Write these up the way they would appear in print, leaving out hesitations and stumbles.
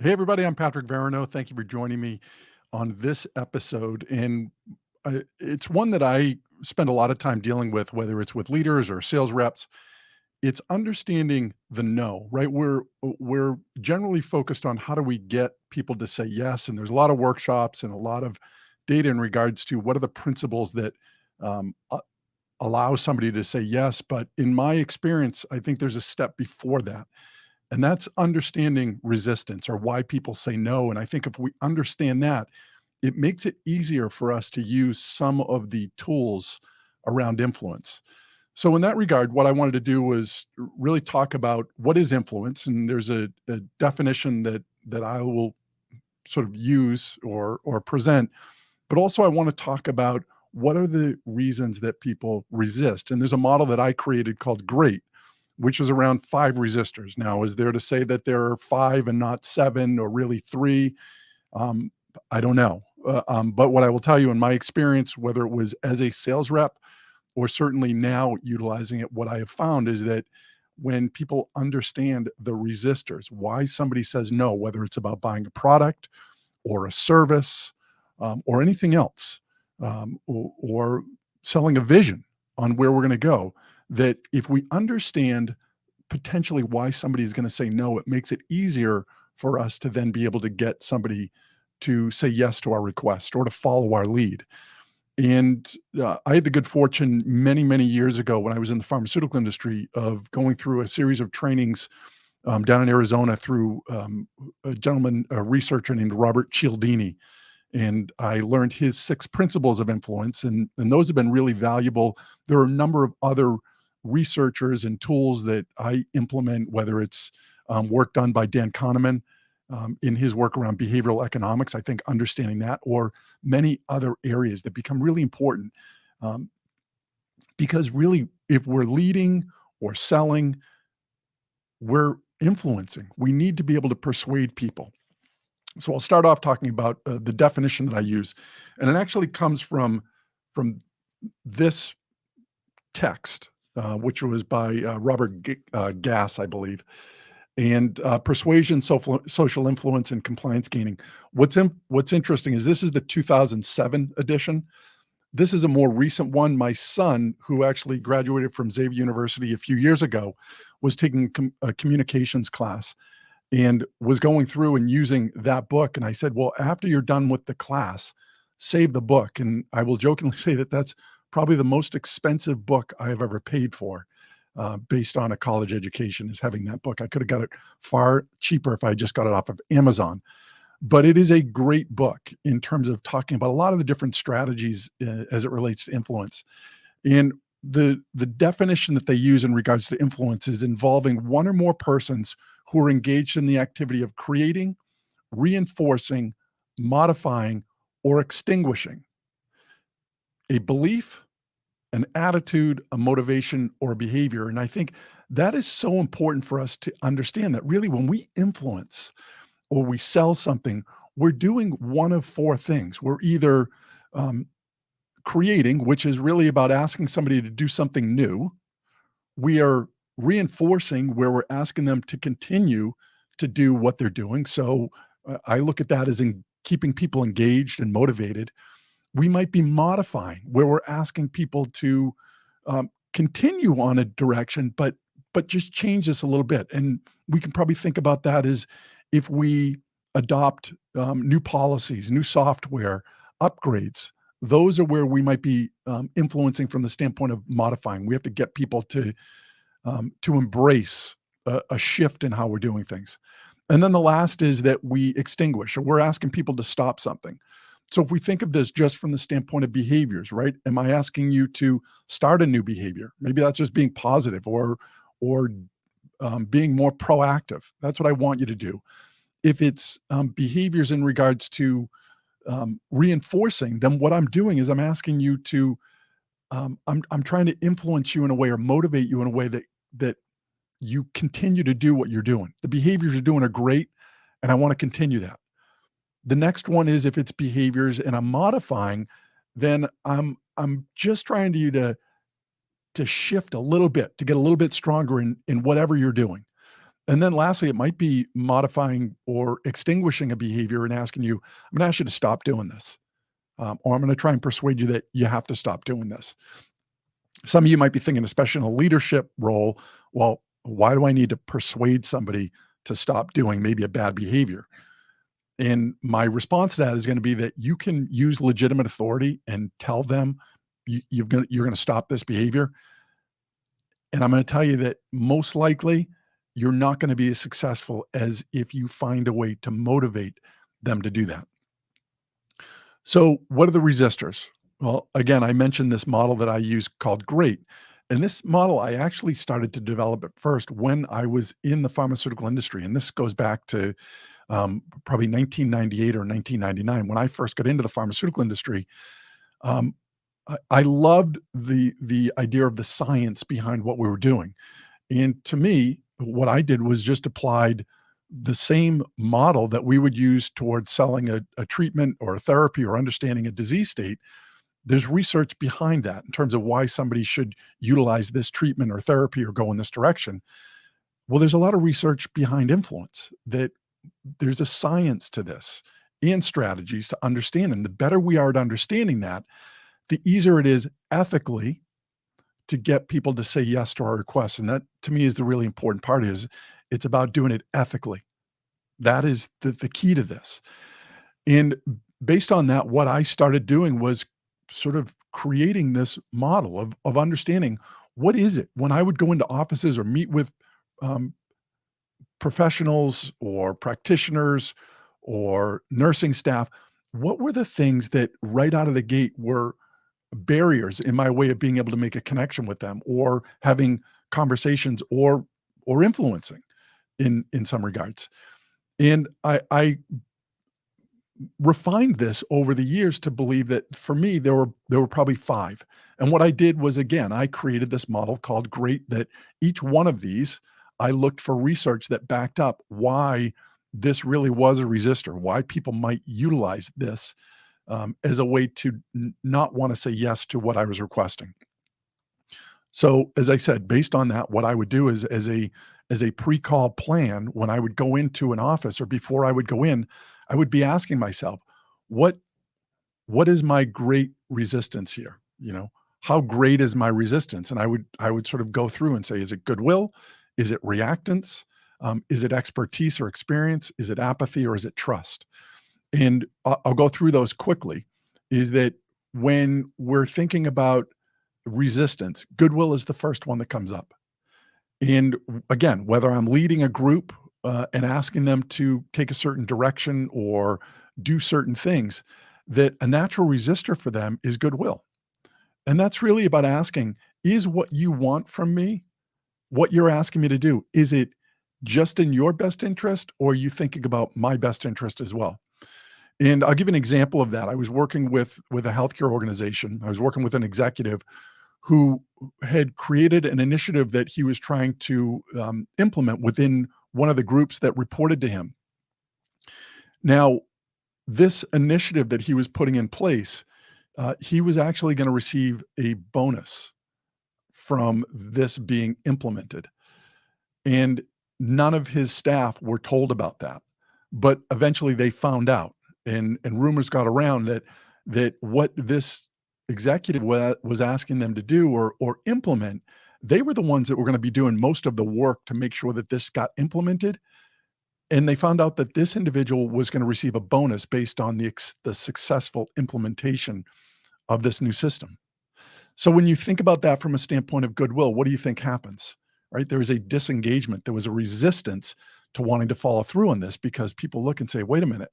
Hey, everybody, I'm Patrick Verino. Thank you for joining me on this episode. And it's one that I spend a lot of time dealing with, whether it's with leaders or sales reps. It's understanding the no, right? We're generally focused on how do we get people to say yes. And there's a lot of workshops and a lot of data in regards to what are the principles that allow somebody to say yes. But in my experience, I think there's a step before that. And that's understanding resistance or why people say no. And I think if we understand that, it makes it easier for us to use some of the tools around influence. So, in that regard, what I wanted to do was really talk about what is influence. And there's a definition that I will sort of use or present. But also, I want to talk about what are the reasons that people resist. And there's a model that I created called GREAT, which is around 5 resistors. Now, is there to say that there are 5 and not 7 or really 3? Um, I don't know. But what I will tell you in my experience, whether it was as a sales rep or certainly now utilizing it, what I have found is that when people understand the resistors, why somebody says no, whether it's about buying a product or a service or anything else, or selling a vision on where we're going to go, that if we understand potentially why somebody is going to say no, it makes it easier for us to then be able to get somebody to say yes to our request or to follow our lead. And I had the good fortune many, many years ago when I was in the pharmaceutical industry of going through a series of trainings down in Arizona through a gentleman, a researcher named Robert Cialdini. And I learned his 6 principles of influence, and those have been really valuable. There are a number of other researchers and tools that I implement, whether it's work done by Dan Kahneman in his work around behavioral economics, I think understanding that, or many other areas that become really important. Um, because really, if we're leading or selling, we're influencing. We need to be able to persuade people. So I'll start off talking about the definition that I use, and it actually comes from this text, which was by Robert Gass, I believe, and persuasion, social influence, and compliance gaining. What's interesting is this is the 2007 edition. This is a more recent one. My son, who actually graduated from Xavier University a few years ago, was taking a communications class and was going through and using that book. And I said, well, after you're done with the class, save the book. And I will jokingly say that that's probably the most expensive book I have ever paid for, based on a college education, is having that book. I could have got it far cheaper if I just got it off of Amazon. But it is a great book in terms of talking about a lot of the different strategies as it relates to influence. And the definition that they use in regards to influence is involving one or more persons who are engaged in the activity of creating, reinforcing, modifying, or extinguishing a belief, an attitude, a motivation, or a behavior. And I think that is so important for us to understand that really when we influence or we sell something, we're doing one of 4 things. We're either um, creating, which is really about asking somebody to do something new. We are reinforcing, where we're asking them to continue to do what they're doing. So I look at that as in keeping people engaged and motivated. We might be modifying, where we're asking people to continue on a direction, but just change this a little bit. And we can probably think about that as if we adopt new policies, new software, upgrades. Those are where we might be influencing from the standpoint of modifying. We have to get people to embrace a shift in how we're doing things. And then the last is that we extinguish, or we're asking people to stop something. So if we think of this just from the standpoint of behaviors, right? Am I asking you to start a new behavior? Maybe that's just being positive or being more proactive. That's what I want you to do. If it's behaviors in regards to reinforcing, then what I'm doing is I'm asking you to I'm trying to influence you in a way or motivate you in a way that you continue to do what you're doing. The behaviors you're doing are great, and I want to continue that. The next one is if it's behaviors and I'm modifying, then I'm just trying to you to shift a little bit, to get a little bit stronger in whatever you're doing. And then lastly, it might be modifying or extinguishing a behavior and asking you, I'm going to ask you to stop doing this. Or I'm going to try and persuade you that you have to stop doing this. Some of you might be thinking, especially in a leadership role, well, why do I need to persuade somebody to stop doing maybe a bad behavior? And my response to that is going to be that you can use legitimate authority and tell them you're going to stop this behavior. And I'm going to tell you that most likely you're not going to be as successful as if you find a way to motivate them to do that. So, what are the resistors? Well, again, I mentioned this model that I use called GREAT. And this model I actually started to develop at first when I was in the pharmaceutical industry. And this goes back to probably 1998 or 1999 when I first got into the pharmaceutical industry. Um, I loved the idea of the science behind what we were doing. And to me, what I did was just applied the same model that we would use towards selling a treatment or a therapy or understanding a disease state. There's research behind that in terms of why somebody should utilize this treatment or therapy or go in this direction. Well, there's a lot of research behind influence that there's a science to this and strategies to understand. And the better we are at understanding that, the easier it is ethically to get people to say yes to our requests. And that to me is the really important part is it's about doing it ethically. That is the key to this. And based on that, what I started doing was sort of creating this model of understanding what is it when I would go into offices or meet with um, professionals or practitioners or nursing staff, what were the things that right out of the gate were barriers in my way of being able to make a connection with them or having conversations or influencing in some regards. And I refined this over the years to believe that for me there were probably 5. And what I did was again, I created this model called GREAT that each one of these I looked for research that backed up why this really was a resistor, why people might utilize this as a way to not want to say yes to what I was requesting. So, as I said, based on that, what I would do is as a pre-call plan, when I would go into an office or before I would go in, I would be asking myself, what what is my great resistance here? How great is my resistance? And I would sort of go through and say, is it goodwill? Is it reactance? Is it expertise or experience? Is it apathy or is it trust? And I'll go through those quickly. Is that when we're thinking about resistance, goodwill is the first one that comes up. And again, whether I'm leading a group and asking them to take a certain direction or do certain things, that a natural resistor for them is goodwill. And that's really about asking, is what you want from me, what you're asking me to do, is it just in your best interest or are you thinking about my best interest as well? And I'll give you an example of that. I was working with a healthcare organization. I was working with an executive who had created an initiative that he was trying to implement within one of the groups that reported to him. Now, this initiative that he was putting in place, he was actually going to receive a bonus from this being implemented. And none of his staff were told about that. But eventually they found out, and rumors got around that what this executive was asking them to do or implement, they were the ones that were going to be doing most of the work to make sure that this got implemented. And they found out that this individual was going to receive a bonus based on the successful implementation of this new system. So when you think about that from a standpoint of goodwill, what do you think happens? Right? There was a disengagement. There was a resistance to wanting to follow through on this because people look and say, wait a minute,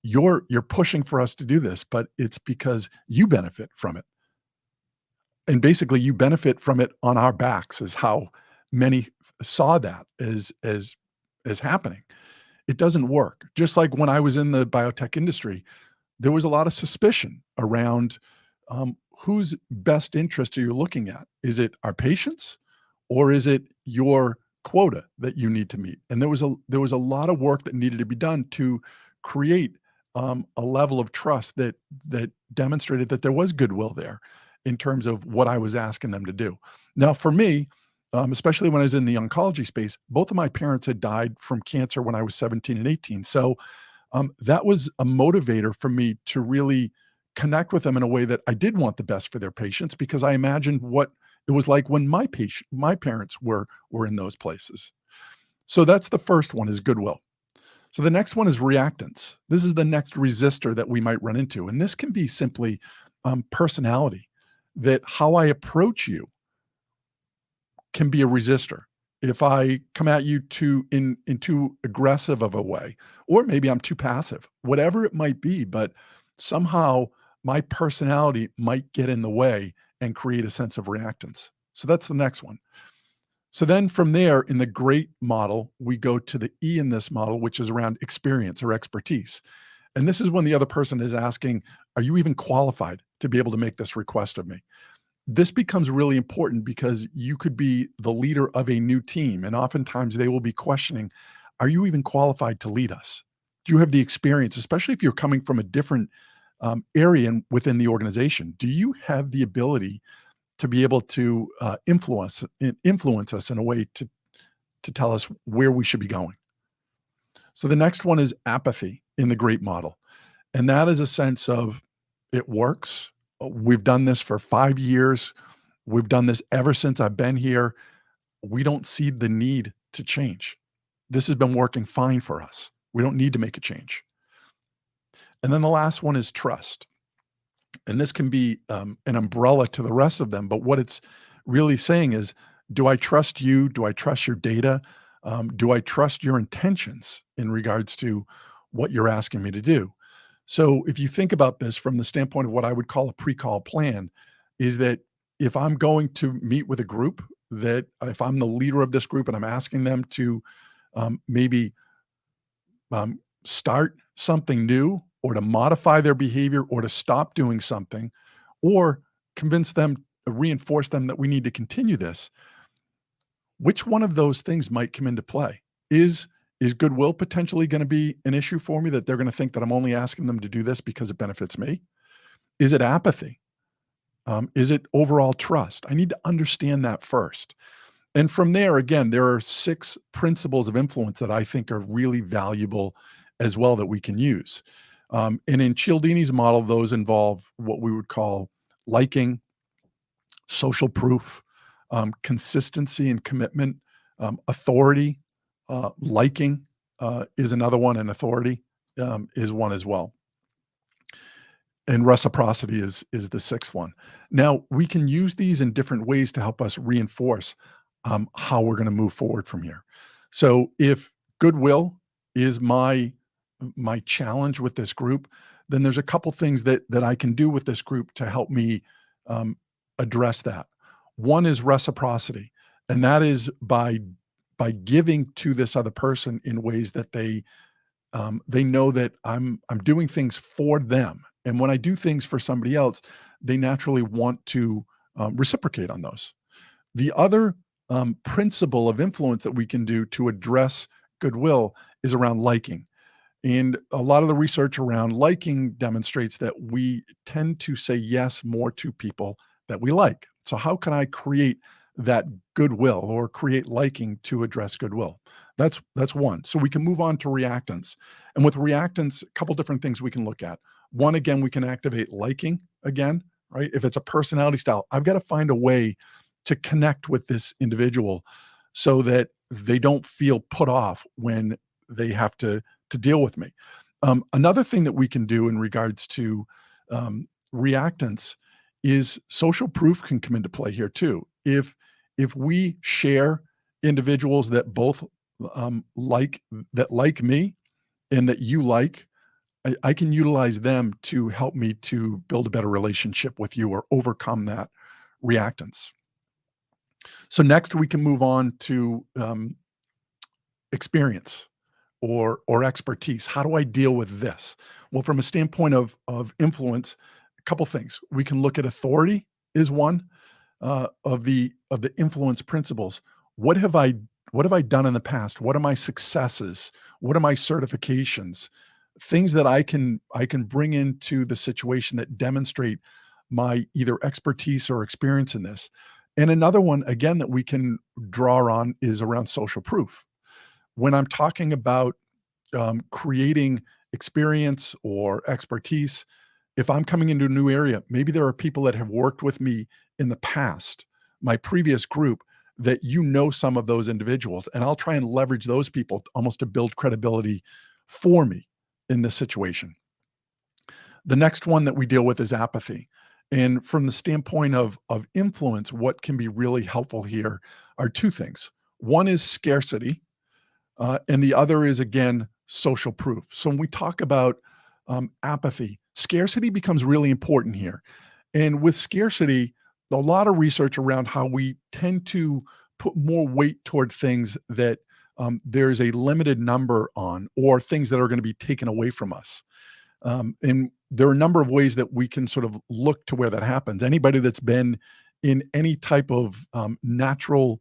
you're pushing for us to do this, but it's because you benefit from it. And basically you benefit from it on our backs is how many saw that as happening. It doesn't work. Just like when I was in the biotech industry, there was a lot of suspicion around whose best interest are you looking at? Is it our patients or is it your quota that you need to meet? And there was a lot of work that needed to be done to create a level of trust that demonstrated that there was goodwill there in terms of what I was asking them to do. Now, for me, especially when I was in the oncology space. Both of my parents had died from cancer when I was 17 and 18. So that was a motivator for me to really connect with them in a way that I did want the best for their patients, because I imagined what it was like when my parents were in those places. So that's the first one, is goodwill. So the next one is reactance. This is the next resistor that we might run into. And this can be simply personality, that how I approach you can be a resistor. If I come at you in too aggressive of a way, or maybe I'm too passive, whatever it might be, but somehow my personality might get in the way and create a sense of reactance. So that's the next one. So then from there, in the great model, we go to the E in this model, which is around experience or expertise. And this is when the other person is asking, are you even qualified to be able to make this request of me? This becomes really important because you could be the leader of a new team, and oftentimes they will be questioning, are you even qualified to lead us? Do you have the experience, especially if you're coming from a different area within the organization? Do you have the ability to be able to influence us in a way to tell us where we should be going? So the next one is apathy in the great model. And that is a sense of, it works. We've done this for 5 years. We've done this ever since I've been here. We don't see the need to change. This has been working fine for us. We don't need to make a change. And then the last one is trust. And this can be an umbrella to the rest of them. But what it's really saying is, do I trust you? Do I trust your data? Do I trust your intentions in regards to what you're asking me to do? So if you think about this from the standpoint of what I would call a pre-call plan, is that if I'm going to meet with a group, that if I'm the leader of this group and I'm asking them to maybe start something new, or to modify their behavior, or to stop doing something, or convince them, reinforce them that we need to continue this, which one of those things might come into play? Is goodwill potentially going to be an issue for me, that they're going to think that I'm only asking them to do this because it benefits me? Is it apathy? Is it overall trust? I need to understand that first. And from there, again, there are 6 principles of influence that I think are really valuable as well, that we can use. And in Cialdini's model, those involve what we would call liking, social proof, consistency and commitment, authority, liking is another one, and authority is one as well. And reciprocity is the 6th one. Now, we can use these in different ways to help us reinforce how we're going to move forward from here. So if goodwill is my challenge with this group, then there's a couple things that I can do with this group to help me address that. One is reciprocity, and that is by giving to this other person in ways that they know that I'm doing things for them. And when I do things for somebody else, they naturally want to reciprocate on those. The other principle of influence that we can do to address goodwill is around liking. And a lot of the research around liking demonstrates that we tend to say yes more to people that we like. So how can I create that goodwill, or create liking to address goodwill? That's one. So we can move on to reactance. And with reactance, a couple different things we can look at. One, again, we can activate liking again, right? If it's a personality style, I've got to find a way to connect with this individual so that they don't feel put off when they have to deal with me. Another thing that we can do in regards to reactance is social proof can come into play here too. If we share individuals that both like me and that you like, I can utilize them to help me to build a better relationship with you, or overcome that reactance. So next we can move on to experience or expertise. How do I deal with this? Well, from a standpoint of influence, a couple things. We can look at authority is one of the influence principles. What have I done in the past? What are my successes? What are my certifications? Things that I can bring into the situation that demonstrate my either expertise or experience in this. And another one, again, that we can draw on is around social proof. When I'm talking about creating experience or expertise, if I'm coming into a new area, maybe there are people that have worked with me in the past, my previous group, that some of those individuals, and I'll try and leverage those people almost to build credibility for me in this situation. The next one that we deal with is apathy. And from the standpoint of influence, what can be really helpful here are two things. One is scarcity, and the other is, again, social proof. So when we talk about apathy, scarcity becomes really important here. And with scarcity, a lot of research around how we tend to put more weight toward things that there's a limited number on, or things that are going to be taken away from us. And there are a number of ways that we can sort of look to where that happens. Anybody that's been in any type of natural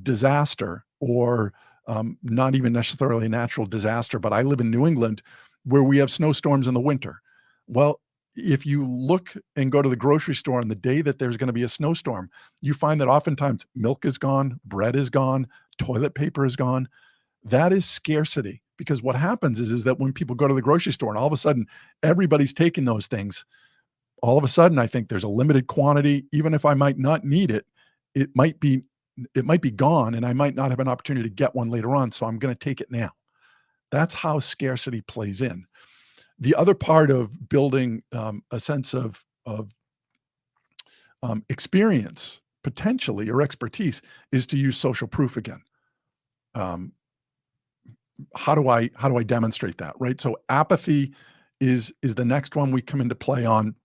disaster, or not even necessarily a natural disaster, but I live in New England where we have snowstorms in the winter. Well, if you look and go to the grocery store on the day that there's going to be a snowstorm, you find that oftentimes milk is gone, bread is gone, toilet paper is gone. That is scarcity, because what happens is that when people go to the grocery store and all of a sudden everybody's taking those things, all of a sudden I think there's a limited quantity. Even if I might not need it, it might be it might be gone, and I might not have an opportunity to get one later on, so I'm going to take it now. That's how scarcity plays in. The other part of building a sense of experience, potentially, or expertise, is to use social proof again. Um, how do I demonstrate that, right? So apathy is the next one we come into play on,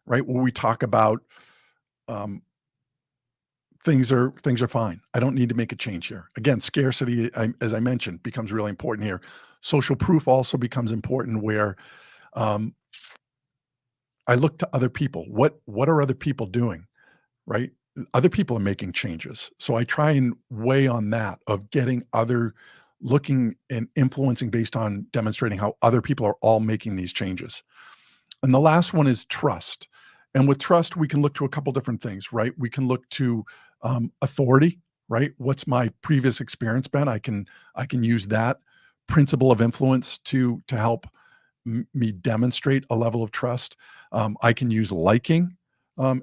right? Where we talk about um, things are fine. I don't need to make a change here. Again, scarcity, as I mentioned, becomes really important here. Social proof also becomes important, where um, I look to other people. What are other people doing, right? Other people are making changes. So I try and weigh on that, of getting other looking and influencing based on demonstrating how other people are all making these changes. And the last one is trust. And with trust, we can look to a couple different things, right? We can look to authority, right? What's my previous experience been? I can use that principle of influence to help me demonstrate a level of trust. I can use liking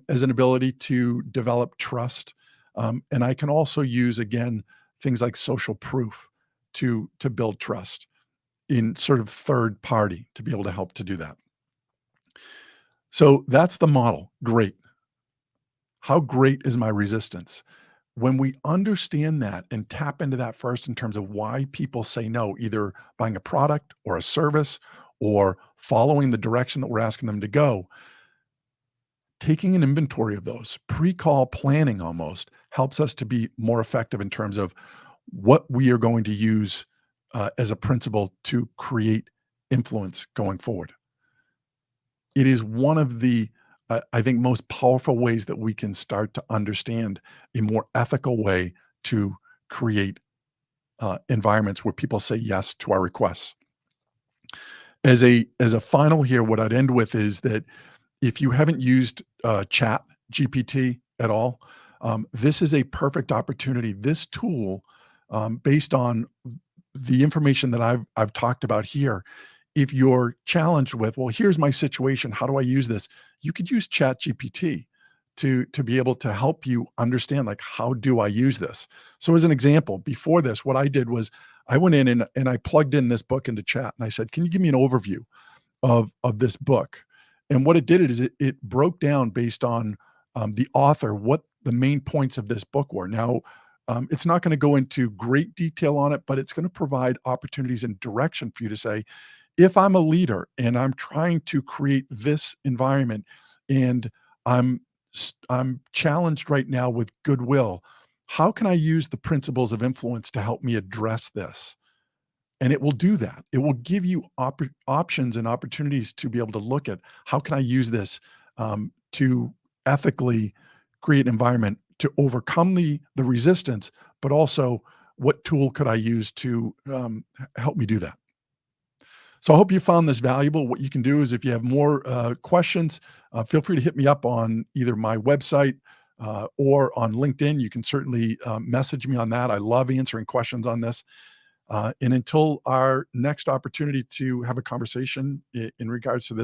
as an ability to develop trust, and I can also use, again, things like social proof to build trust in sort of third party to be able to help to do that. So that's the model. Great. How great is my resistance? When we understand that and tap into that first in terms of why people say no, either buying a product or a service or following the direction that we're asking them to go, taking an inventory of those, pre-call planning almost helps us to be more effective in terms of what we are going to use as a principle to create influence going forward. It is one of the, I think, most powerful ways that we can start to understand a more ethical way to create environments where people say yes to our requests. As a final here, what I'd end with is that if you haven't used Chat GPT at all, this is a perfect opportunity. This tool, based on the information that I've talked about here, if you're challenged with, well, here's my situation, how do I use this? You could use Chat GPT to be able to help you understand, like, how do I use this? So as an example, before this, what I did was I went in and I plugged in this book into Chat, and I said, can you give me an overview of this book? And what it did is it broke down based on the author, what the main points of this book were. Now, it's not going to go into great detail on it, but it's going to provide opportunities and direction for you to say, if I'm a leader and I'm trying to create this environment, and I'm I'm challenged right now with goodwill, how can I use the principles of influence to help me address this? And it will do that. It will give you options and opportunities to be able to look at, how can I use this to ethically create an environment to overcome the resistance, but also what tool could I use to help me do that? So I hope you found this valuable. What you can do is, if you have more questions, feel free to hit me up on either my website, or on LinkedIn. You can certainly message me on that. I love answering questions on this. And until our next opportunity to have a conversation in regards to this